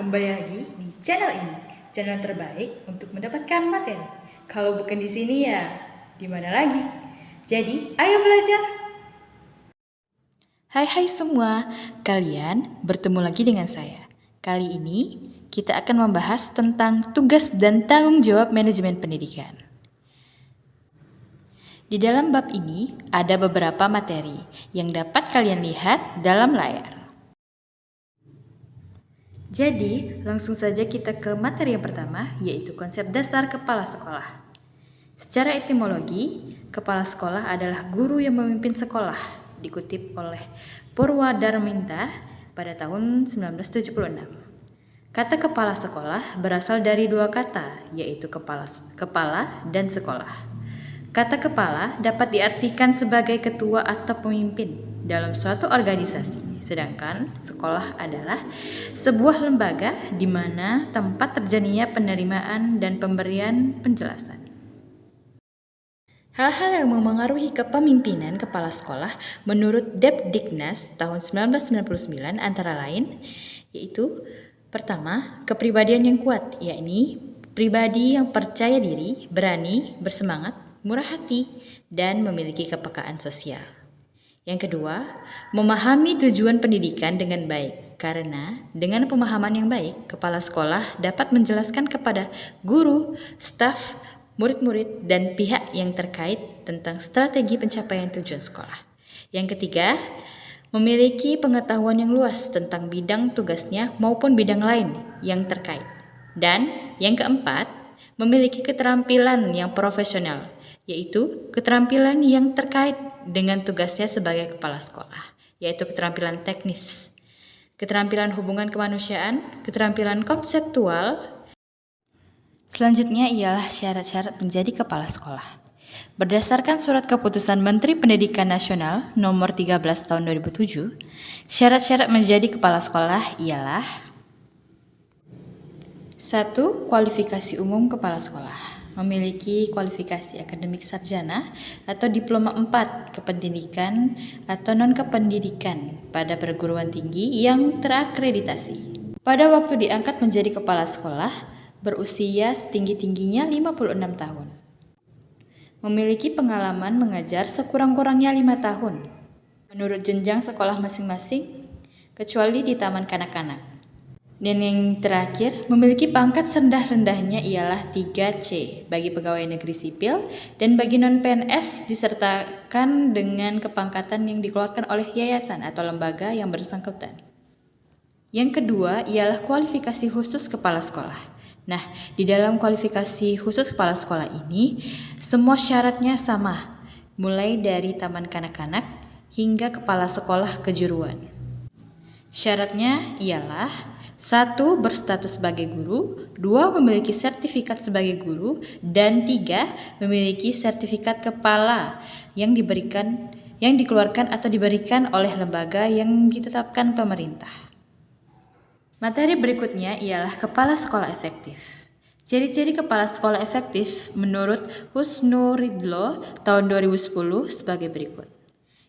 kembali lagi di channel ini, channel terbaik untuk mendapatkan materi. Kalau bukan di sini ya, di mana lagi? Jadi, ayo belajar. Hai semua, kalian bertemu lagi dengan saya. Kali ini kita akan membahas tentang tugas dan tanggung jawab manajemen pendidikan. Di dalam bab ini ada beberapa materi yang dapat kalian lihat dalam layar. Jadi, langsung saja kita ke materi yang pertama, yaitu konsep dasar kepala sekolah. Secara etimologi, kepala sekolah adalah guru yang memimpin sekolah, dikutip oleh Purwadarminta pada tahun 1976. Kata kepala sekolah berasal dari dua kata, yaitu kepala dan sekolah. Kata kepala dapat diartikan sebagai ketua atau pemimpin dalam suatu organisasi, sedangkan sekolah adalah sebuah lembaga di mana tempat terjadinya penerimaan dan pemberian penjelasan. Hal-hal yang memengaruhi kepemimpinan kepala sekolah menurut Depdiknas tahun 1999 antara lain yaitu pertama, kepribadian yang kuat, yakni pribadi yang percaya diri, berani, bersemangat, murah hati, dan memiliki kepekaan sosial. Yang kedua, memahami tujuan pendidikan dengan baik, karena dengan pemahaman yang baik, kepala sekolah dapat menjelaskan kepada guru, staf, murid-murid, dan pihak yang terkait tentang strategi pencapaian tujuan sekolah. Yang ketiga, memiliki pengetahuan yang luas tentang bidang tugasnya maupun bidang lain yang terkait. Dan yang keempat, memiliki keterampilan yang profesional, yaitu keterampilan yang terkait dengan tugasnya sebagai kepala sekolah, yaitu keterampilan teknis, keterampilan hubungan kemanusiaan, keterampilan konseptual. Selanjutnya ialah syarat-syarat menjadi kepala sekolah. Berdasarkan Surat Keputusan Menteri Pendidikan Nasional Nomor 13 Tahun 2007, syarat-syarat menjadi kepala sekolah ialah 1. Kualifikasi umum kepala sekolah. Memiliki kualifikasi akademik sarjana atau diploma 4 kependidikan atau non-kependidikan pada perguruan tinggi yang terakreditasi. Pada waktu diangkat menjadi kepala sekolah, berusia setinggi-tingginya 56 tahun. Memiliki pengalaman mengajar sekurang-kurangnya 5 tahun, menurut jenjang sekolah masing-masing, kecuali di taman kanak-kanak. Dan yang terakhir, memiliki pangkat serendah-rendahnya ialah 3C bagi pegawai negeri sipil dan bagi non-PNS disertakan dengan kepangkatan yang dikeluarkan oleh yayasan atau lembaga yang bersangkutan. Yang kedua ialah kualifikasi khusus kepala sekolah. Nah, di dalam kualifikasi khusus kepala sekolah ini, semua syaratnya sama, mulai dari taman kanak-kanak hingga kepala sekolah kejuruan. Syaratnya ialah 1. Berstatus sebagai guru, 2. Memiliki sertifikat sebagai guru, dan 3. Memiliki sertifikat kepala yang dikeluarkan atau diberikan oleh lembaga yang ditetapkan pemerintah. Materi berikutnya ialah kepala sekolah efektif. Ciri-ciri kepala sekolah efektif menurut Husnuridlo tahun 2010 sebagai berikut.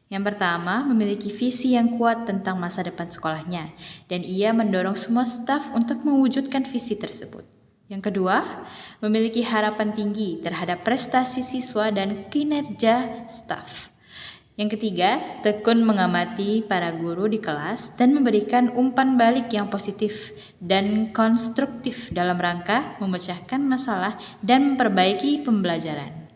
Yang pertama, memiliki visi yang kuat tentang masa depan sekolahnya, dan ia mendorong semua staf untuk mewujudkan visi tersebut. Yang kedua, memiliki harapan tinggi terhadap prestasi siswa dan kinerja staf. Yang ketiga, tekun mengamati para guru di kelas dan memberikan umpan balik yang positif dan konstruktif dalam rangka memecahkan masalah dan memperbaiki pembelajaran.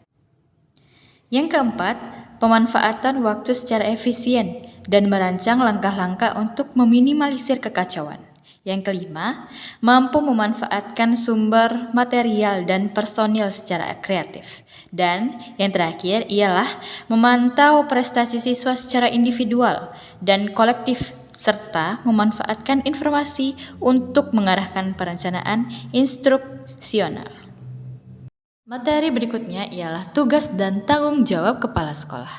Yang keempat, pemanfaatan waktu secara efisien dan merancang langkah-langkah untuk meminimalisir kekacauan. Yang kelima, mampu memanfaatkan sumber material dan personil secara kreatif. Dan yang terakhir ialah memantau prestasi siswa secara individual dan kolektif serta memanfaatkan informasi untuk mengarahkan perencanaan instruksional. Materi berikutnya ialah tugas dan tanggung jawab kepala sekolah.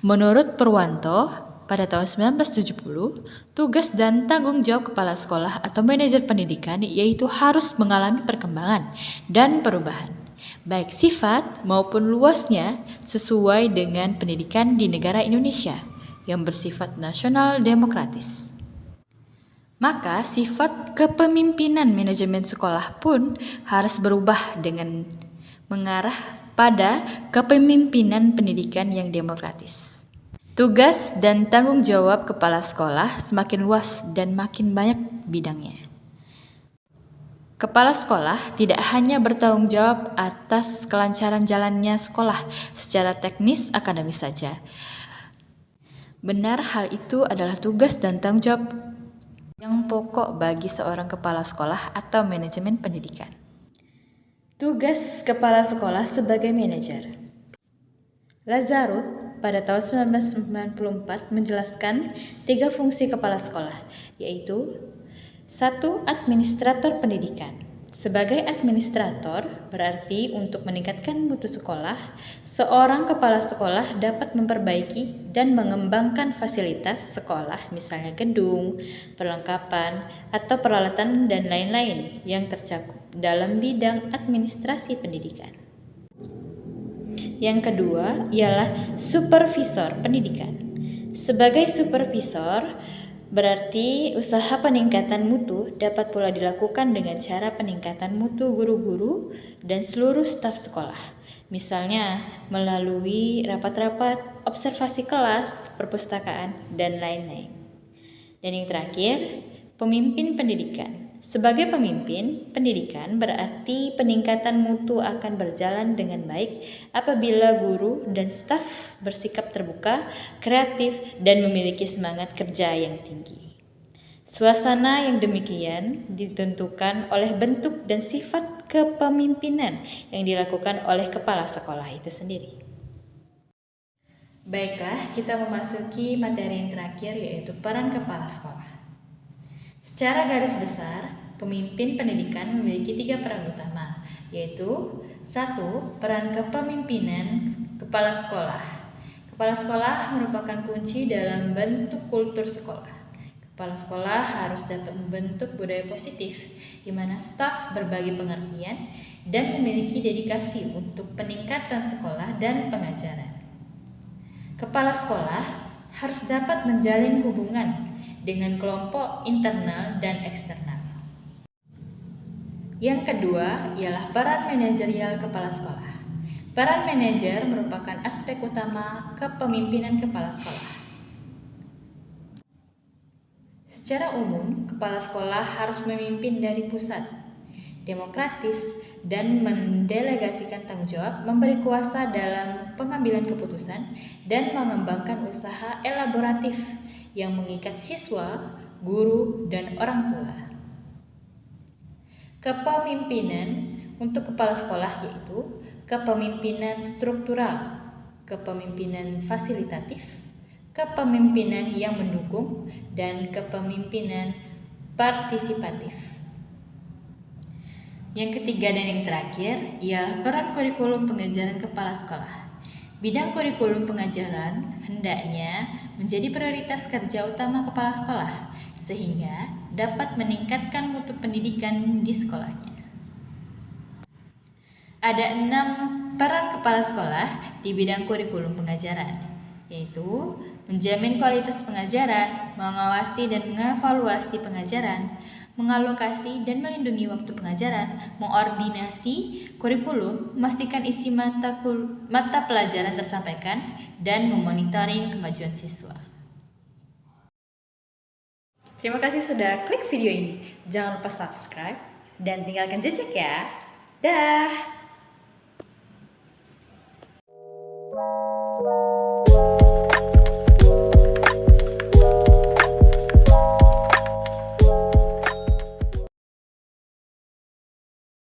Menurut Purwanto, pada tahun 1970, tugas dan tanggung jawab kepala sekolah atau manajer pendidikan yaitu harus mengalami perkembangan dan perubahan, baik sifat maupun luasnya sesuai dengan pendidikan di negara Indonesia yang bersifat nasional demokratis. Maka sifat kepemimpinan manajemen sekolah pun harus berubah dengan mengarah pada kepemimpinan pendidikan yang demokratis. Tugas dan tanggung jawab kepala sekolah semakin luas dan makin banyak bidangnya. Kepala sekolah tidak hanya bertanggung jawab atas kelancaran jalannya sekolah secara teknis akademis saja. Benar, hal itu adalah tugas dan tanggung jawab yang pokok bagi seorang kepala sekolah atau manajemen pendidikan. Tugas kepala sekolah sebagai manajer. Lazarus pada tahun 1994 menjelaskan 3 fungsi kepala sekolah, yaitu 1. Administrator pendidikan. Sebagai administrator, berarti untuk meningkatkan mutu sekolah, seorang kepala sekolah dapat memperbaiki dan mengembangkan fasilitas sekolah, misalnya gedung, perlengkapan, atau peralatan dan lain-lain yang tercakup dalam bidang administrasi pendidikan. Yang kedua ialah supervisor pendidikan. Sebagai supervisor, berarti usaha peningkatan mutu dapat pula dilakukan dengan cara peningkatan mutu guru-guru dan seluruh staf sekolah. Misalnya melalui rapat-rapat, observasi kelas, perpustakaan, dan lain-lain. Dan yang terakhir, pemimpin pendidikan. Sebagai pemimpin pendidikan berarti peningkatan mutu akan berjalan dengan baik apabila guru dan staf bersikap terbuka, kreatif, dan memiliki semangat kerja yang tinggi. Suasana yang demikian ditentukan oleh bentuk dan sifat kepemimpinan yang dilakukan oleh kepala sekolah itu sendiri. Baiklah, kita memasuki materi yang terakhir, yaitu peran kepala sekolah. Secara garis besar, pemimpin pendidikan memiliki 3 peran utama, yaitu 1. Peran kepemimpinan kepala sekolah. Kepala sekolah merupakan kunci dalam bentuk kultur sekolah. Kepala sekolah harus dapat membentuk budaya positif, di mana staf berbagi pengertian dan memiliki dedikasi untuk peningkatan sekolah dan pengajaran. Kepala sekolah harus dapat menjalin hubungan dengan kelompok internal dan eksternal. Yang kedua ialah peran manajerial kepala sekolah. Peran manajer merupakan aspek utama kepemimpinan kepala sekolah. Secara umum, kepala sekolah harus memimpin dari pusat, demokratis, dan mendelegasikan tanggung jawab, memberi kuasa dalam pengambilan keputusan, dan mengembangkan usaha elaboratif yang mengikat siswa, guru, dan orang tua. Kepemimpinan untuk kepala sekolah yaitu kepemimpinan struktural, kepemimpinan fasilitatif, kepemimpinan yang mendukung, dan kepemimpinan partisipatif. Yang ketiga dan yang terakhir ialah peran kurikulum pengajaran kepala sekolah. Bidang kurikulum pengajaran hendaknya menjadi prioritas kerja utama kepala sekolah, sehingga dapat meningkatkan mutu pendidikan di sekolahnya. Ada 6 peran kepala sekolah di bidang kurikulum pengajaran, yaitu menjamin kualitas pengajaran, mengawasi dan mengevaluasi pengajaran, mengalokasi dan melindungi waktu pengajaran, mengordinasi kurikulum, memastikan isi mata pelajaran tersampaikan, dan memonitoring kemajuan siswa. Terima kasih sudah klik video ini. Jangan lupa subscribe dan tinggalkan jejak ya. Dah.